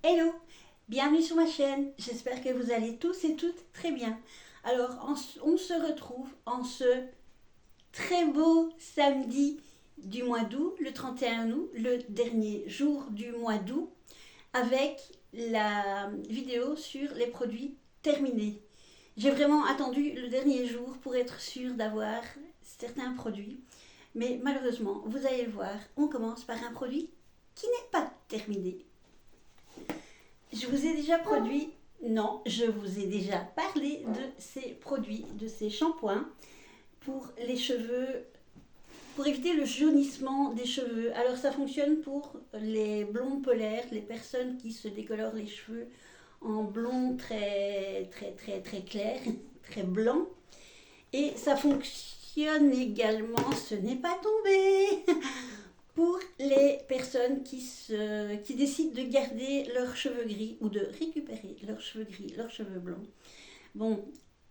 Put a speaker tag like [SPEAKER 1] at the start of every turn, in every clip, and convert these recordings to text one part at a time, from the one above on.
[SPEAKER 1] Hello, bienvenue sur ma chaîne, j'espère que vous allez tous et toutes très bien. Alors, on se retrouve en ce très beau samedi du mois d'août, le 31 août, le dernier jour du mois d'août, avec la vidéo sur les produits terminés. J'ai vraiment attendu le dernier jour pour être sûre d'avoir certains produits, mais malheureusement, vous allez le voir, on commence par un produit qui n'est pas terminé. Je vous ai déjà produit, non, je vous ai déjà parlé de ces produits, de ces shampoings pour les cheveux, pour éviter le jaunissement des cheveux. Alors ça fonctionne pour les blondes polaires, les personnes qui se décolorent les cheveux en blond très clair, très blanc. Et ça fonctionne également, ce n'est pas tombé, pour les personnes qui décident de garder leurs cheveux gris ou de récupérer leurs cheveux gris, leurs cheveux blancs. Bon,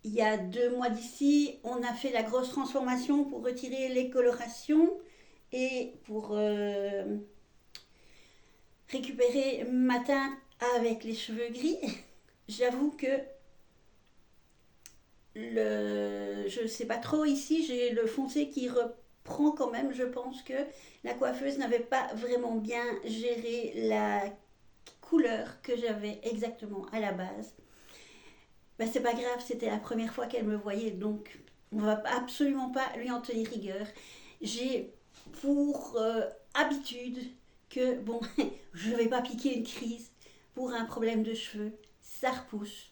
[SPEAKER 1] il y a 2 mois d'ici, on a fait la grosse transformation pour retirer les colorations et pour récupérer ma teinte avec les cheveux gris. J'avoue que je sais pas trop ici, j'ai le foncé qui reprend quand même. Je pense que la coiffeuse n'avait pas vraiment bien géré la couleur que j'avais exactement à la base. Ben, c'est pas grave, c'était la première fois qu'elle me voyait, donc on va absolument pas lui en tenir rigueur. J'ai pour habitude que, bon, je vais pas piquer une crise pour un problème de cheveux, ça repousse.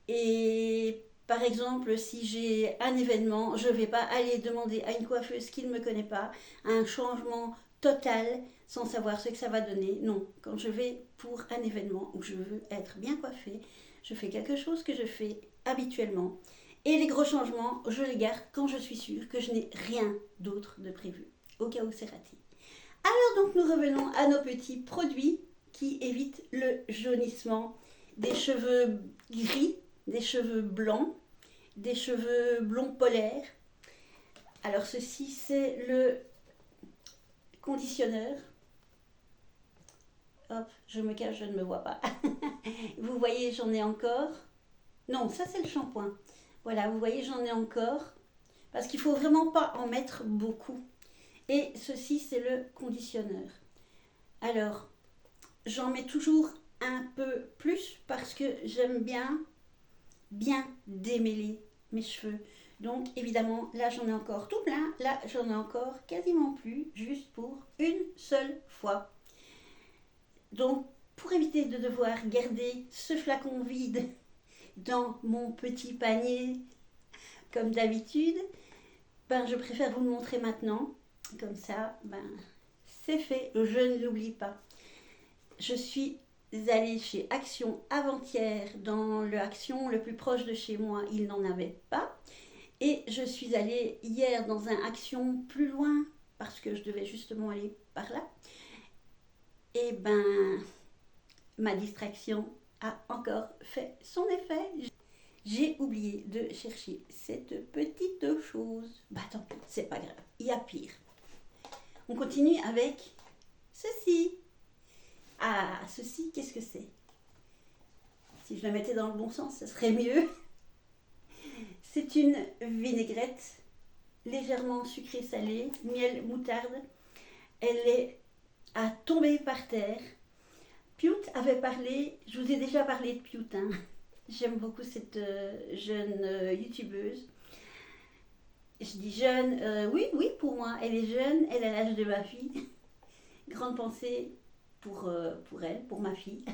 [SPEAKER 1] Et par exemple, si j'ai un événement, je ne vais pas aller demander à une coiffeuse qui ne me connaît pas un changement total sans savoir ce que ça va donner. Non, quand je vais pour un événement où je veux être bien coiffée, je fais quelque chose que je fais habituellement. Et les gros changements, je les garde quand je suis sûre que je n'ai rien d'autre de prévu, au cas où c'est raté. Alors donc nous revenons à nos petits produits qui évitent le jaunissement des cheveux gris, des cheveux blancs, des cheveux blonds polaires. Alors ceci c'est le conditionneur. Hop, je me cache, je ne me vois pas. Vous voyez, j'en ai encore. Non, ça c'est le shampoing. Voilà, vous voyez, j'en ai encore. Parce qu'il ne faut vraiment pas en mettre beaucoup. Et ceci c'est le conditionneur. Alors, j'en mets toujours un peu plus parce que j'aime bien démêler mes cheveux. Donc évidemment, là j'en ai encore tout plein, là j'en ai encore quasiment plus, juste pour une seule fois. Donc pour éviter de devoir garder ce flacon vide dans mon petit panier comme d'habitude, ben, je préfère vous le montrer maintenant. Comme ça, ben, c'est fait, je ne l'oublie pas. Je suis allée chez Action avant-hier. Dans le Action le plus proche de chez moi, il n'en avait pas. Et je suis allée hier dans un Action plus loin parce que je devais justement aller par là. Et ben, ma distraction a encore fait son effet. J'ai oublié de chercher cette petite chose. Bah tant pis, c'est pas grave, il y a pire. On continue avec ceci. Ah, ceci, qu'est-ce que c'est? Si je la mettais dans le bon sens, ce serait mieux. C'est une vinaigrette légèrement sucrée-salée, miel moutarde. Elle est à tomber par terre. Piout avait parlé, je vous ai déjà parlé de Piout. Hein. J'aime beaucoup cette jeune youtubeuse. Je dis jeune, oui, pour moi, elle est jeune, elle a l'âge de ma fille. Grande pensée pour elle, pour ma fille.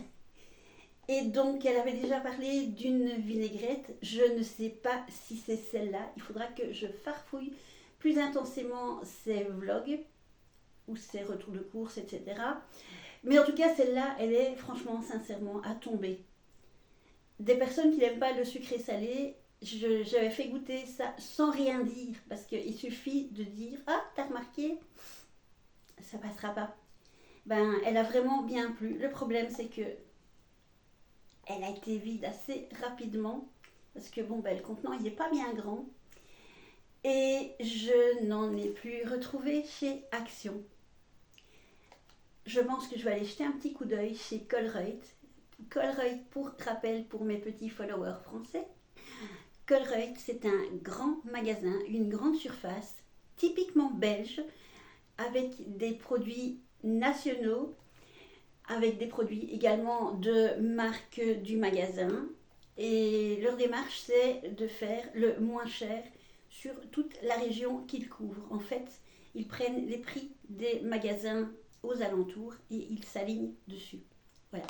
[SPEAKER 1] Et donc, elle avait déjà parlé d'une vinaigrette. Je ne sais pas si c'est celle-là. Il faudra que je farfouille plus intensément ses vlogs ou ses retours de course, etc. Mais en tout cas, celle-là, elle est franchement, sincèrement, à tomber. Des personnes qui n'aiment pas le sucré salé, j'avais fait goûter ça sans rien dire. Parce qu'il suffit de dire « Ah, t'as remarqué ?» Ça passera pas. Ben, elle a vraiment bien plu. Le problème, c'est que elle a été vide assez rapidement parce que bon, ben, le contenant il n'est pas bien grand et je n'en ai plus retrouvé chez Action. je pense que je vais aller jeter un petit coup d'œil chez Colruyt. Colruyt, pour rappel, pour mes petits followers français. Colruyt, c'est un grand magasin, une grande surface, typiquement belge, avec des produits nationaux, avec des produits également de marque du magasin. Et leur démarche, c'est de faire le moins cher sur toute la région qu'ils couvrent. En fait, ils prennent les prix des magasins aux alentours et ils s'alignent dessus. Voilà.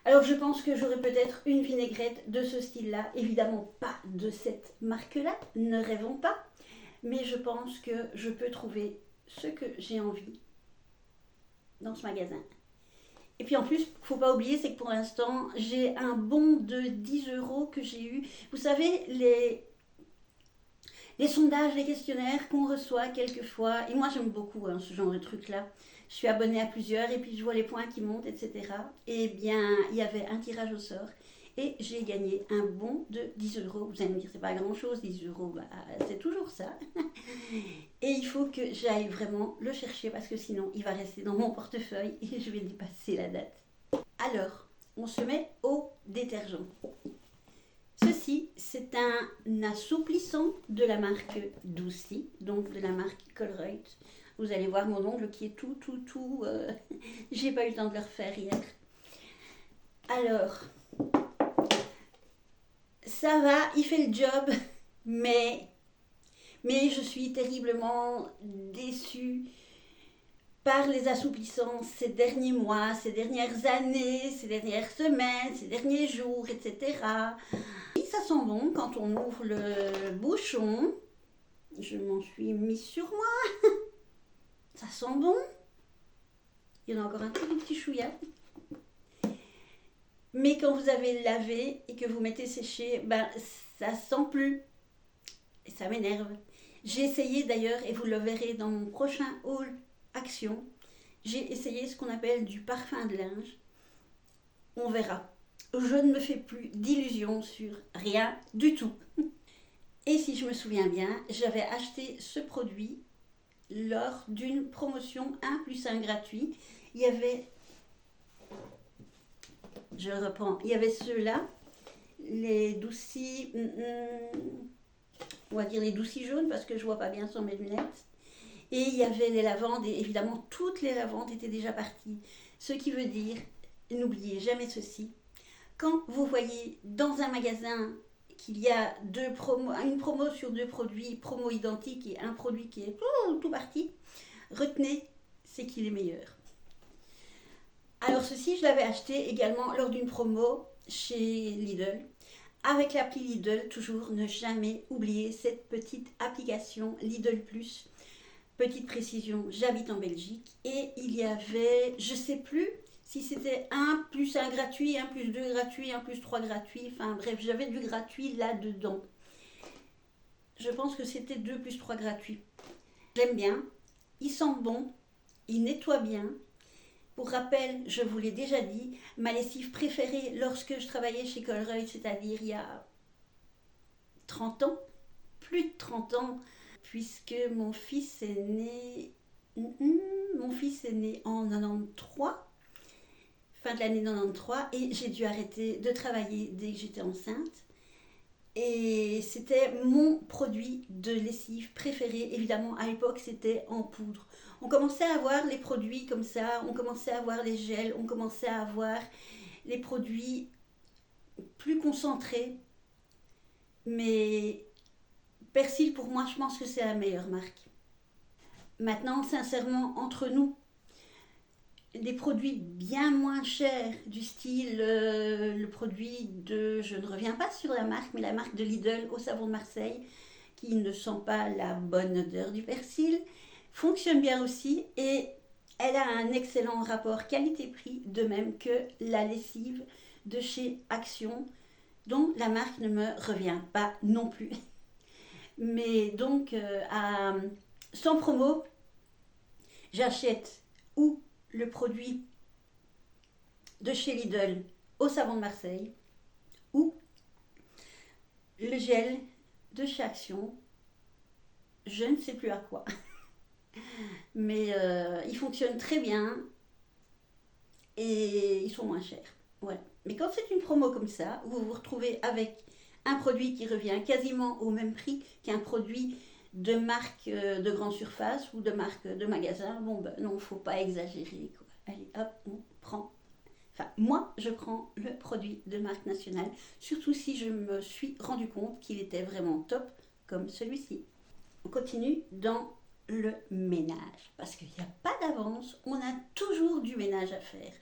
[SPEAKER 1] Alors je pense que j'aurai peut-être une vinaigrette de ce style-là. Évidemment pas de cette marque-là, ne rêvons pas. Mais je pense que je peux trouver ce que j'ai envie dans ce magasin. Et puis en plus, il ne faut pas oublier, c'est que pour l'instant, j'ai un bon de 10 euros que j'ai eu. Vous savez, les sondages, les questionnaires qu'on reçoit quelquefois, et moi j'aime beaucoup ce genre de truc-là. Je suis abonnée à plusieurs et puis je vois les points qui montent, etc. Et bien, il y avait un tirage au sort et j'ai gagné un bon de 10 euros. Vous allez me dire, c'est pas grand-chose, 10 euros, bah, c'est toujours ça. Et il faut que j'aille vraiment le chercher parce que sinon il va rester dans mon portefeuille et je vais dépasser la date. Alors, on se met au détergent. Ceci, c'est un assouplissant de la marque Doucy, donc de la marque Colruyt. Vous allez voir mon ongle qui est tout. J'ai pas eu le temps de le refaire hier. Alors, ça va, il fait le job, mais je suis terriblement déçue par les assouplissants ces derniers mois, ces dernières années, ces dernières semaines, ces derniers jours, etc. Et ça sent bon quand on ouvre le bouchon. Je m'en suis mis sur moi. Ça sent bon. Il y en a encore un tout petit chouïa. Mais quand vous avez lavé et que vous mettez sécher, ben ça sent plus. Et ça m'énerve. J'ai essayé d'ailleurs, et vous le verrez dans mon prochain haul action, j'ai essayé ce qu'on appelle du parfum de linge. On verra. Je ne me fais plus d'illusions sur rien du tout. Et si je me souviens bien, j'avais acheté ce produit lors d'une promotion 1 plus 1 gratuit. Il y avait, je reprends, il y avait ceux-là, les Doucy, on va dire les Doucy jaunes parce que je vois pas bien sans mes lunettes. Et il y avait les lavandes, et évidemment toutes les lavandes étaient déjà parties. Ce qui veut dire, n'oubliez jamais ceci, quand vous voyez dans un magasin qu'il y a une promo sur deux produits, promo identiques et un produit qui est tout parti, retenez, c'est qu'il est meilleur. Alors ceci, je l'avais acheté également lors d'une promo chez Lidl. Avec l'appli Lidl, toujours ne jamais oublier cette petite application Lidl Plus. Petite précision, j'habite en Belgique et il y avait, je ne sais plus si c'était 1 plus 1 gratuit, 1 plus 2 gratuit, 1 plus 3 gratuit, enfin bref, j'avais du gratuit là-dedans. Je pense que c'était 2 plus 3 gratuits. J'aime bien, il sent bon, il nettoie bien. Pour rappel, je vous l'ai déjà dit, ma lessive préférée lorsque je travaillais chez Colruyt, c'est-à-dire il y a 30 ans, plus de 30 ans, puisque mon fils est né en 93, fin de l'année 93, et j'ai dû arrêter de travailler dès que j'étais enceinte. Et c'était mon produit de lessive préféré. Évidemment, à l'époque, c'était en poudre. On commençait à avoir les produits comme ça, on commençait à avoir les gels, on commençait à avoir les produits plus concentrés. Mais Persil, pour moi, je pense que c'est la meilleure marque. Maintenant, sincèrement, entre nous, des produits bien moins chers, du style le produit de, je ne reviens pas sur la marque, mais la marque de Lidl au savon de Marseille, qui ne sent pas la bonne odeur du persil, fonctionne bien aussi et elle a un excellent rapport qualité-prix, de même que la lessive de chez Action, dont la marque ne me revient pas non plus. Mais donc, sans promo, j'achète ou le produit de chez Lidl au savon de Marseille ou le gel de chez Action, je ne sais plus à quoi. Mais il fonctionne très bien et ils sont moins chers. Voilà. Mais quand c'est une promo comme ça, vous vous retrouvez avec un produit qui revient quasiment au même prix qu'un produit de marque de grande surface ou de marque de magasin, bon ben non, faut pas exagérer, quoi. Allez, hop, on prend. Enfin, moi, je prends le produit de marque nationale, surtout si je me suis rendu compte qu'il était vraiment top, comme celui-ci. On continue dans le ménage, parce qu'il n'y a pas d'avance, on a toujours du ménage à faire.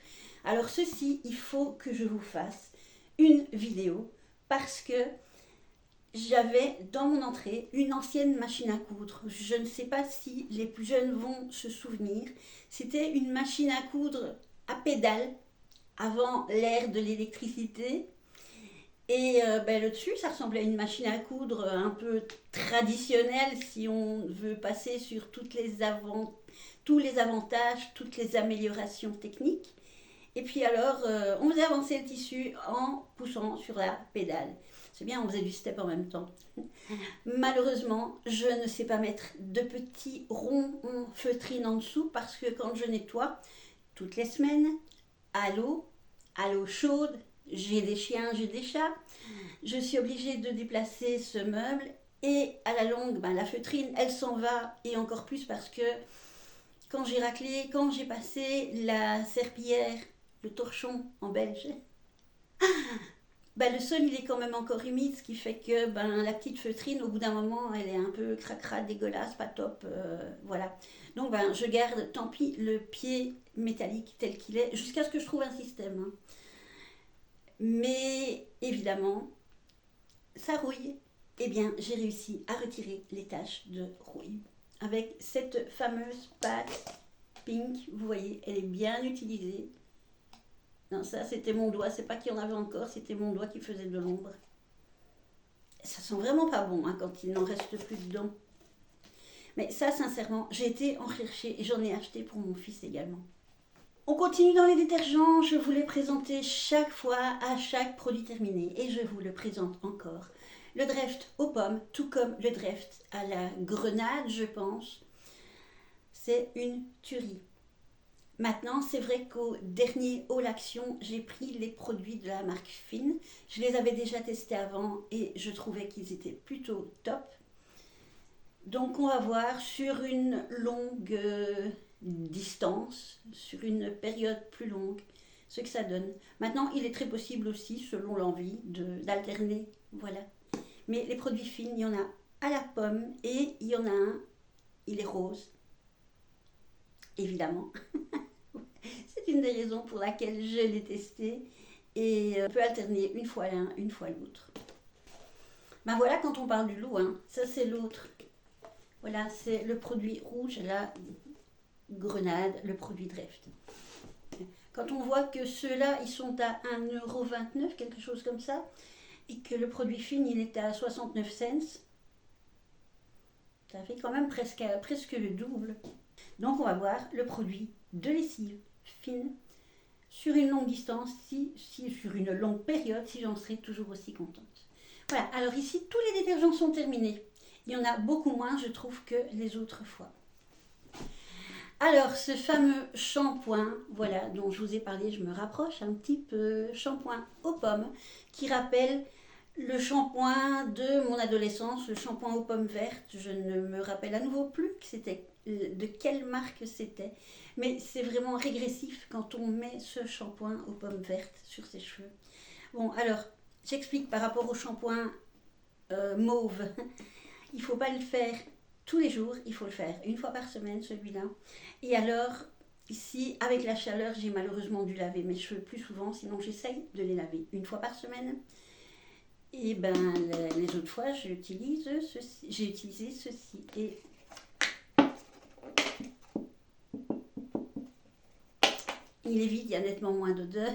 [SPEAKER 1] Alors ceci, il faut que je vous fasse une vidéo, parce que j'avais dans mon entrée une ancienne machine à coudre. Je ne sais pas si les plus jeunes vont se souvenir. C'était une machine à coudre à pédale avant l'ère de l'électricité. Et le dessus, ça ressemblait à une machine à coudre un peu traditionnelle si on veut passer sur tous les avantages, toutes les améliorations techniques. Et puis alors, on faisait avancer le tissu en poussant sur la pédale. C'est bien, on faisait du step en même temps. Malheureusement, je ne sais pas mettre de petits ronds en feutrine en dessous parce que quand je nettoie, toutes les semaines, à l'eau chaude, j'ai des chiens, j'ai des chats, je suis obligée de déplacer ce meuble et à la longue, la feutrine, elle s'en va et encore plus parce que quand j'ai raclé, quand j'ai passé la serpillière, le torchon en belge, le sol il est quand même encore humide, ce qui fait que la petite feutrine, au bout d'un moment, elle est un peu cracra, dégueulasse, pas top, voilà. Donc je garde, tant pis, le pied métallique tel qu'il est, jusqu'à ce que je trouve un système. Hein. Mais évidemment, ça rouille. Eh bien, j'ai réussi à retirer les taches de rouille. Avec cette fameuse pâte pink, vous voyez, elle est bien utilisée. Non, ça c'était mon doigt, c'est pas qu'il y en avait encore, c'était mon doigt qui faisait de l'ombre. Ça sent vraiment pas bon hein, quand il n'en reste plus dedans. Mais ça, sincèrement, j'ai été en chercher et j'en ai acheté pour mon fils également. On continue dans les détergents, je vous les présenter chaque fois à chaque produit terminé et je vous le présente encore. Le Dreft aux pommes, tout comme le Dreft à la grenade, je pense, c'est une tuerie. Maintenant, c'est vrai qu'au dernier All Action, j'ai pris les produits de la marque Fine. Je les avais déjà testés avant et je trouvais qu'ils étaient plutôt top. Donc on va voir sur une longue distance, sur une période plus longue, ce que ça donne. Maintenant, il est très possible aussi, selon l'envie, d'alterner. Voilà. Mais les produits Fine, il y en a à la pomme et il y en a un, il est rose. Évidemment. C'est une des raisons pour laquelle je l'ai testé et on peut alterner une fois l'un, une fois l'autre. Voilà quand on parle du lot, hein. Ça c'est l'autre. Voilà, c'est le produit rouge, la grenade, le produit Dreft. Quand on voit que ceux-là, ils sont à 1,29€, quelque chose comme ça, et que le produit Fine, il est à 69 cents, ça fait quand même presque le double. Donc on va voir le produit de lessive Fine sur une longue distance, si sur une longue période, si j'en serais toujours aussi contente. Voilà, alors ici, tous les détergents sont terminés. Il y en a beaucoup moins, je trouve, que les autres fois. Alors, ce fameux shampoing, voilà, dont je vous ai parlé, je me rapproche un petit peu, shampoing aux pommes, qui rappelle le shampoing de mon adolescence, le shampoing aux pommes vertes. Je ne me rappelle à nouveau plus de quelle marque c'était, mais c'est vraiment régressif quand on met ce shampoing aux pommes vertes sur ses cheveux. Bon, alors, j'explique par rapport au shampoing mauve. Il ne faut pas le faire tous les jours, il faut le faire une fois par semaine, celui-là. Et alors, ici, avec la chaleur, j'ai malheureusement dû laver mes cheveux plus souvent, sinon j'essaye de les laver une fois par semaine. Et les autres fois, j'ai utilisé ceci. Et il est vide, il y a nettement moins d'odeur.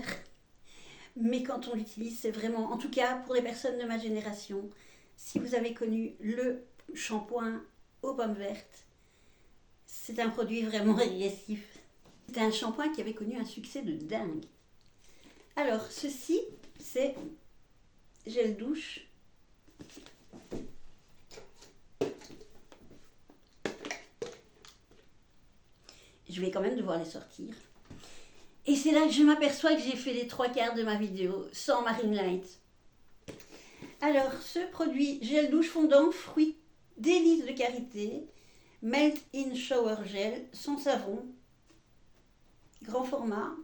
[SPEAKER 1] Mais quand on l'utilise, c'est vraiment, en tout cas pour les personnes de ma génération, si vous avez connu le shampoing aux pommes vertes, c'est un produit vraiment régressif. C'est un shampoing qui avait connu un succès de dingue. Alors, ceci, c'est gel douche. Je vais quand même devoir les sortir. Et c'est là que je m'aperçois que j'ai fait les 3 quarts de ma vidéo sans ma ring light. Alors, ce produit gel douche fondant, fruits, délices de karité, melt in shower gel, sans savon, grand format,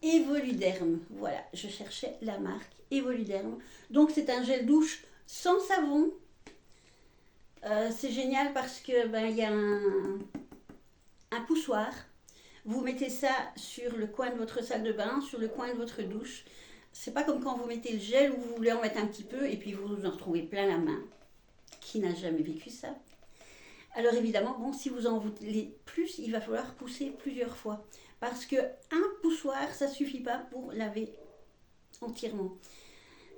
[SPEAKER 1] Evoluderm. Voilà, je cherchais la marque Evoluderm. Donc, c'est un gel douche sans savon. C'est génial parce que il y a un poussoir. Vous mettez ça sur le coin de votre salle de bain, sur le coin de votre douche. C'est pas comme quand vous mettez le gel où vous voulez en mettre un petit peu et puis vous en retrouvez plein la main. Qui n'a jamais vécu ça? Alors évidemment, bon, si vous en voulez plus, il va falloir pousser plusieurs fois. Parce que un poussoir, ça suffit pas pour laver entièrement.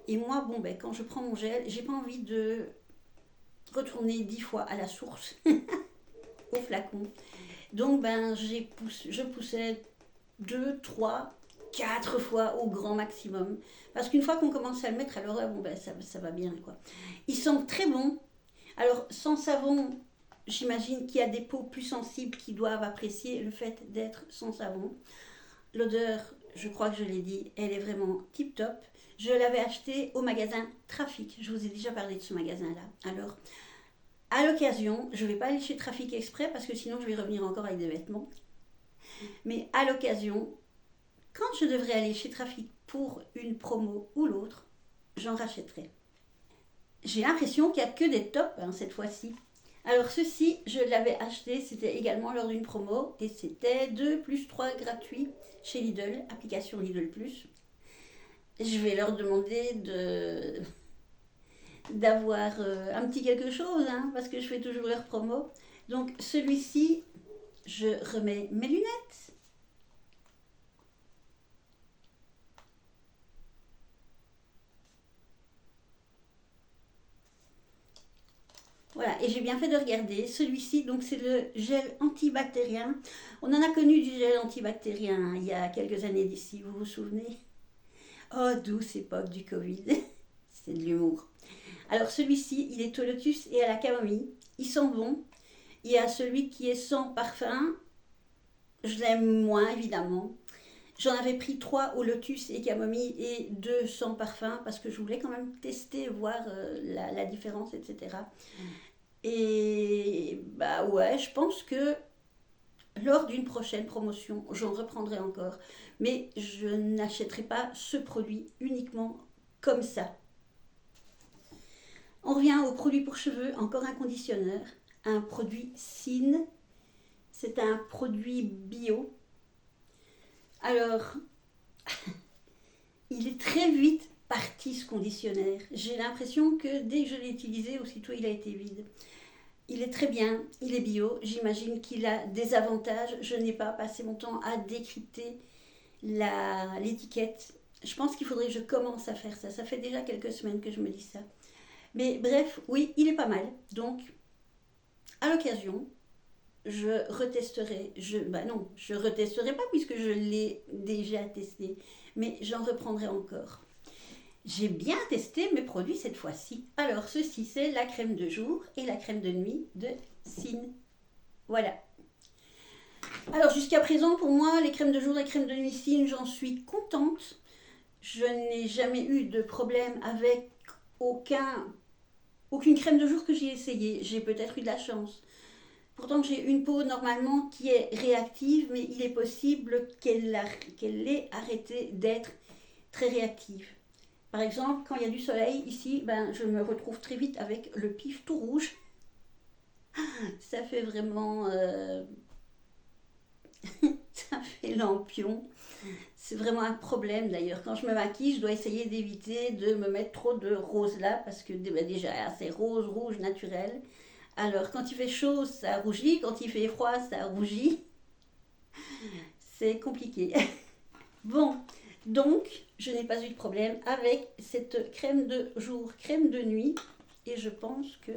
[SPEAKER 1] Et moi, bon, quand je prends mon gel, j'ai pas envie de retourner 10 fois à la source, au flacon. Donc, je poussais 2, 3, 4 fois au grand maximum. Parce qu'une fois qu'on commence à le mettre, alors là, ça va bien, quoi. Il sent très bon. Alors, sans savon, j'imagine qu'il y a des peaux plus sensibles qui doivent apprécier le fait d'être sans savon. L'odeur, je crois que je l'ai dit, elle est vraiment tip top. Je l'avais acheté au magasin Trafic. Je vous ai déjà parlé de ce magasin-là. Alors, à l'occasion, je ne vais pas aller chez Trafic Exprès parce que sinon je vais revenir encore avec des vêtements. Mais à l'occasion, quand je devrais aller chez Trafic pour une promo ou l'autre, j'en rachèterai. J'ai l'impression qu'il n'y a que des tops cette fois-ci. Alors ceci, je l'avais acheté, c'était également lors d'une promo et c'était 2 + 3 gratuits chez Lidl, application Lidl+. Je vais leur demander d'avoir un petit quelque chose, parce que je fais toujours leur promo. Donc celui-ci, je remets mes lunettes. Voilà, et j'ai bien fait de regarder. Celui-ci, donc c'est le gel antibactérien. On en a connu du gel antibactérien il y a quelques années d'ici, vous vous souvenez? Oh, douce époque du Covid. C'est de l'humour. Alors celui-ci, il est au lotus et à la camomille. Il sent bon. Il y a celui qui est sans parfum. Je l'aime moins, évidemment. J'en avais pris 3 au lotus et camomille et 2 sans parfum parce que je voulais quand même tester, voir la différence, etc. Et ouais, je pense que lors d'une prochaine promotion, j'en reprendrai encore. Mais je n'achèterai pas ce produit uniquement comme ça. On revient au produit pour cheveux, encore un conditionneur, un produit Sine. C'est un produit bio. Alors, il est très vite parti ce conditionnaire. J'ai l'impression que dès que je l'ai utilisé, aussitôt il a été vide. Il est très bien, il est bio, j'imagine qu'il a des avantages. Je n'ai pas passé mon temps à décrypter l'étiquette. Je pense qu'il faudrait que je commence à faire ça. Ça fait déjà quelques semaines que je me dis ça. Mais bref, oui, il est pas mal. Donc, à l'occasion, je retesterai. Je retesterai pas puisque je l'ai déjà testé. Mais j'en reprendrai encore. J'ai bien testé mes produits cette fois-ci. Alors, ceci, c'est la crème de jour et la crème de nuit de Sine. Voilà. Alors, jusqu'à présent, pour moi, les crèmes de jour et la crème de nuit Sine, j'en suis contente. Je n'ai jamais eu de problème avec aucune crème de jour que j'ai essayée. J'ai peut-être eu de la chance. Pourtant, j'ai une peau normalement qui est réactive, mais il est possible qu'elle ait arrêté d'être très réactive. Par exemple, quand il y a du soleil, ici, je me retrouve très vite avec le pif tout rouge. Ça fait vraiment... ça fait lampion. C'est vraiment un problème d'ailleurs. Quand je me maquille, je dois essayer d'éviter de me mettre trop de rose là, parce que déjà, c'est rose, rouge, naturel. Alors, quand il fait chaud, ça rougit. Quand il fait froid, ça rougit. C'est compliqué. Bon, donc, je n'ai pas eu de problème avec cette crème de jour, crème de nuit. Et je pense que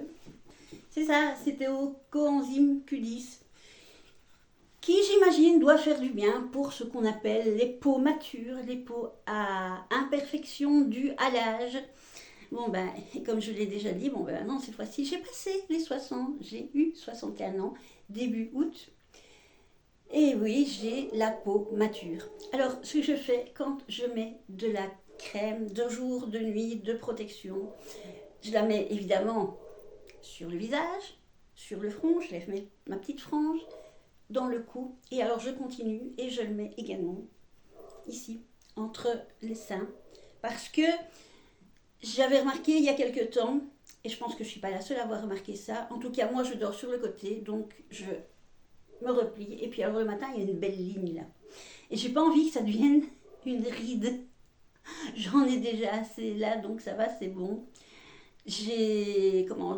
[SPEAKER 1] c'est ça, c'était au coenzyme Q10. Qui, j'imagine, doit faire du bien pour ce qu'on appelle les peaux matures, les peaux à imperfection dues à l'âge. Bon, et comme je l'ai déjà dit, non, cette fois-ci, j'ai passé les 60, j'ai eu 61 ans, début août. Et oui, j'ai la peau mature. Alors, ce que je fais quand je mets de la crème de jour, de nuit, de protection, je la mets évidemment sur le visage, sur le front, je lève ma petite frange, dans le cou, et alors je continue et je le mets également ici, entre les seins, parce que j'avais remarqué il y a quelque temps, et je pense que je ne suis pas la seule à avoir remarqué ça, en tout cas moi je dors sur le côté, donc je me replie, et puis alors le matin il y a une belle ligne là. Et j'ai pas envie que ça devienne une ride. J'en ai déjà assez là, donc ça va, c'est bon.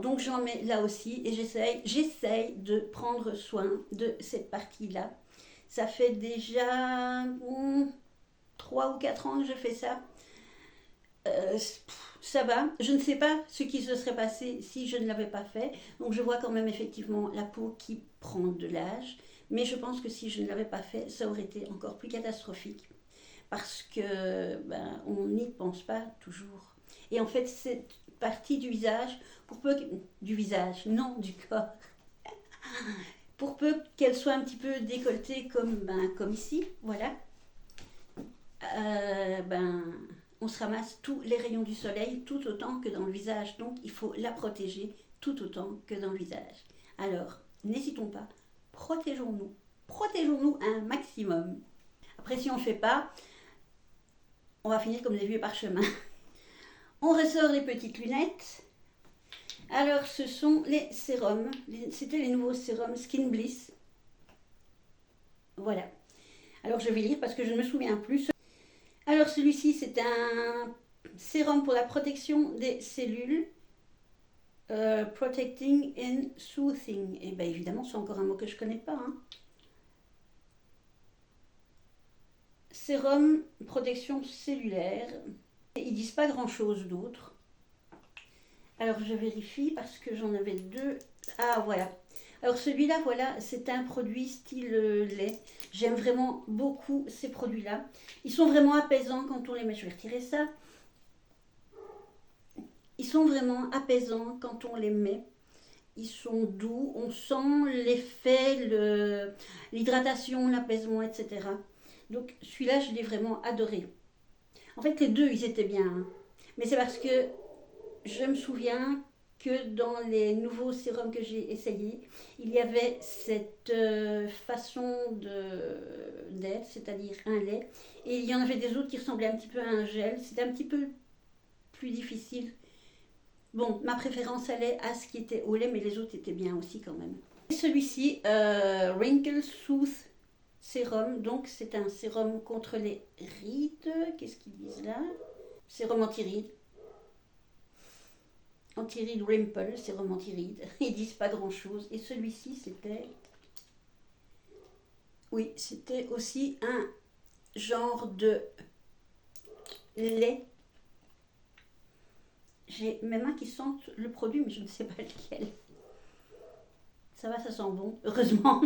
[SPEAKER 1] Donc j'en mets là aussi et j'essaye de prendre soin de cette partie-là. Ça fait déjà 3 ou 4 ans que je fais ça. Euh, Ça va. Je ne sais pas ce qui se serait passé si je ne l'avais pas fait. Donc je vois quand même effectivement la peau qui prend de l'âge. Mais je pense que si je ne l'avais pas fait, ça aurait été encore plus catastrophique. Parce que on n'y pense pas toujours. Et en fait, cette partie du visage, pour peu du visage, non du corps, pour peu qu'elle soit un petit peu décolletée comme ici, voilà, euh, ben, on se ramasse tous les rayons du soleil tout autant que dans le visage. Donc il faut la protéger tout autant que dans le visage. Alors, n'hésitons pas, protégeons-nous. Protégeons-nous un maximum. Après, si on ne le fait pas, on va finir comme des vieux parchemins. On ressort les petites lunettes. Alors, ce sont les sérums. C'était les nouveaux sérums Skin Bliss. Voilà. Alors, je vais lire parce que je ne me souviens plus. Alors, celui-ci, c'est un sérum pour la protection des cellules. Protecting and Soothing. Et bien, évidemment, c'est encore un mot que je ne connais pas. Hein. Sérum, protection cellulaire. Ils disent pas grand-chose d'autre. Alors je vérifie parce que j'en avais deux. Ah voilà. Alors celui-là, voilà, c'est un produit style lait. J'aime vraiment beaucoup ces produits-là. Ils sont vraiment apaisants quand on les met. Je vais retirer ça. Ils sont vraiment apaisants quand on les met. Ils sont doux. On sent l'effet, l'hydratation, l'apaisement, etc. Donc celui-là, je l'ai vraiment adoré. En fait, les deux, ils étaient bien. Hein. Mais c'est parce que je me souviens que dans les nouveaux sérums que j'ai essayés, il y avait cette façon d'être, c'est-à-dire un lait, et il y en avait des autres qui ressemblaient un petit peu à un gel. C'était un petit peu plus difficile. Bon, ma préférence allait à ce qui était au lait, mais les autres étaient bien aussi quand même. Et celui-ci, Wrinkle Soothe Sérum, donc c'est un sérum contre les rides. Qu'est-ce qu'ils disent là? Sérum anti-rides. Anti-rides Wrinkle, sérum anti-rides. Ils disent pas grand-chose. Et celui-ci, c'était... Oui, c'était aussi un genre de lait. J'ai mes mains qui sentent le produit, mais je ne sais pas lequel. Ça va, ça sent bon, heureusement.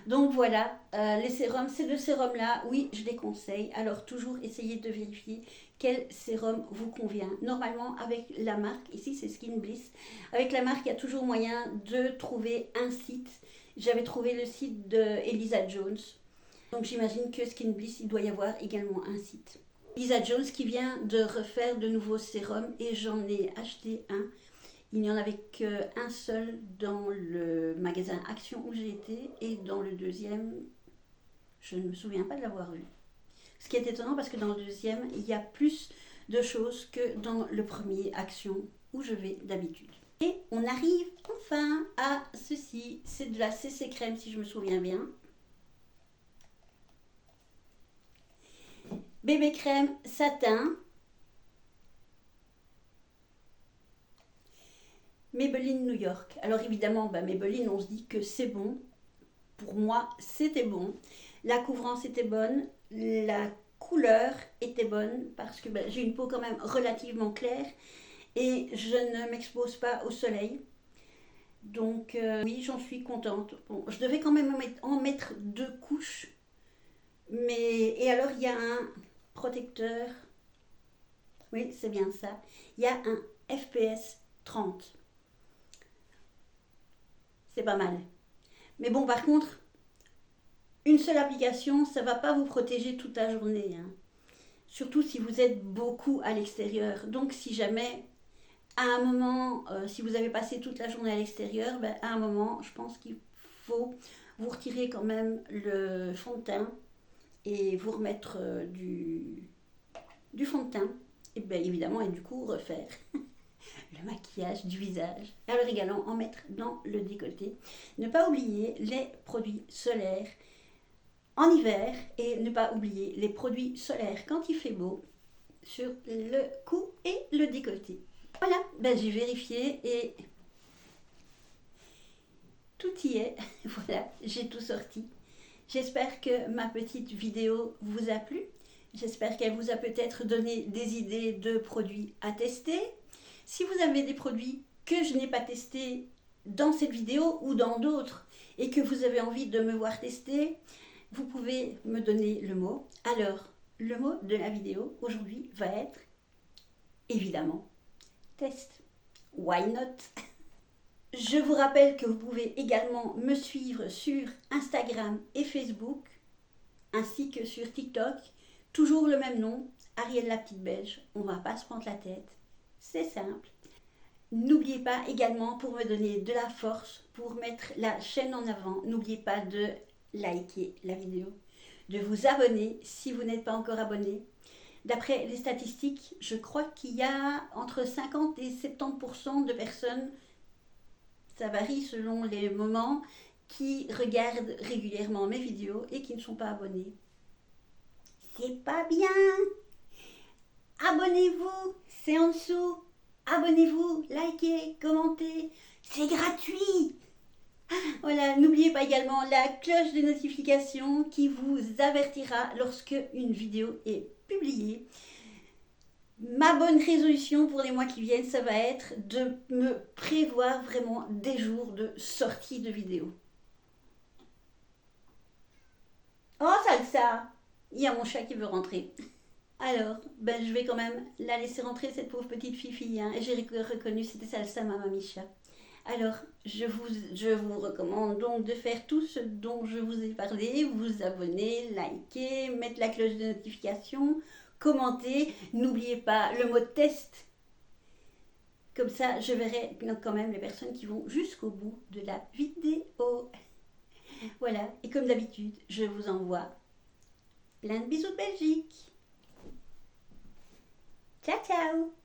[SPEAKER 1] Donc voilà, les sérums, ces deux sérums-là, oui, je les conseille. Alors toujours essayez de vérifier quel sérum vous convient. Normalement, avec la marque, ici c'est Skin Bliss, avec la marque, il y a toujours moyen de trouver un site. J'avais trouvé le site de Elisa Jones. Donc j'imagine que Skin Bliss, il doit y avoir également un site. Elisa Jones qui vient de refaire de nouveaux sérums et j'en ai acheté un. Il n'y en avait qu'un seul dans le magasin Action où j'ai été et dans le deuxième, je ne me souviens pas de l'avoir vu. Ce qui est étonnant parce que dans le deuxième, il y a plus de choses que dans le premier Action où je vais d'habitude. Et on arrive enfin à ceci, c'est de la CC crème si je me souviens bien. Bébé crème satin. Maybelline New York. Alors évidemment, Maybelline, on se dit que c'est bon. Pour moi, c'était bon. La couvrance était bonne. La couleur était bonne parce que j'ai une peau quand même relativement claire et je ne m'expose pas au soleil. Donc oui, j'en suis contente. Bon, je devais quand même en mettre 2 couches. Et alors, il y a un protecteur. Oui, c'est bien ça. Il y a un FPS 30. C'est pas mal. Mais bon, par contre, Une seule application, ça ne va pas vous protéger toute la journée, hein. Surtout si vous êtes beaucoup à l'extérieur. Donc si jamais, à un moment, si vous avez passé toute la journée à l'extérieur, ben, à un moment, je pense qu'il faut vous retirer quand même le fond de teint et vous remettre du fond de teint. Et bien évidemment, et du coup, refaire le maquillage du visage. Alors également, en mettre dans le décolleté. Ne pas oublier les produits solaires en hiver et ne pas oublier les produits solaires quand il fait beau sur le cou et le décolleté. Voilà, ben, j'ai vérifié et tout y est. Voilà, j'ai tout sorti. J'espère que ma petite vidéo vous a plu. J'espère qu'elle vous a peut-être donné des idées de produits à tester. Si vous avez des produits que je n'ai pas testés dans cette vidéo ou dans d'autres et que vous avez envie de me voir tester, vous pouvez me donner le mot. Alors, le mot de la vidéo aujourd'hui va être, évidemment, test. Why not? Je vous rappelle que vous pouvez également me suivre sur Instagram et Facebook, ainsi que sur TikTok. Toujours le même nom, Ariel la petite belge. On ne va pas se prendre la tête. C'est simple. N'oubliez pas également, pour me donner de la force, pour mettre la chaîne en avant, n'oubliez pas de liker la vidéo, de vous abonner si vous n'êtes pas encore abonné. D'après les statistiques, je crois qu'il y a entre 50 et 70% de personnes, ça varie selon les moments, qui regardent régulièrement mes vidéos et qui ne sont pas abonnés. C'est pas bien. Abonnez-vous, c'est en dessous. Abonnez-vous, likez, commentez, c'est gratuit. Voilà, n'oubliez pas également la cloche de notification qui vous avertira lorsque une vidéo est publiée. Ma bonne résolution pour les mois qui viennent, ça va être de me prévoir vraiment des jours de sortie de vidéo. Oh salsa, il y a mon chat qui veut rentrer. Alors, ben, je vais quand même la laisser rentrer, cette pauvre petite fifi, hein. J'ai reconnu, c'était Salsa Mamma Micha. Alors, je vous recommande donc de faire tout ce dont je vous ai parlé, vous abonner, liker, mettre la cloche de notification, commenter. N'oubliez pas le mot test. Comme ça, je verrai quand même les personnes qui vont jusqu'au bout de la vidéo. Voilà, et comme d'habitude, je vous envoie plein de bisous de Belgique. Ciao, ciao!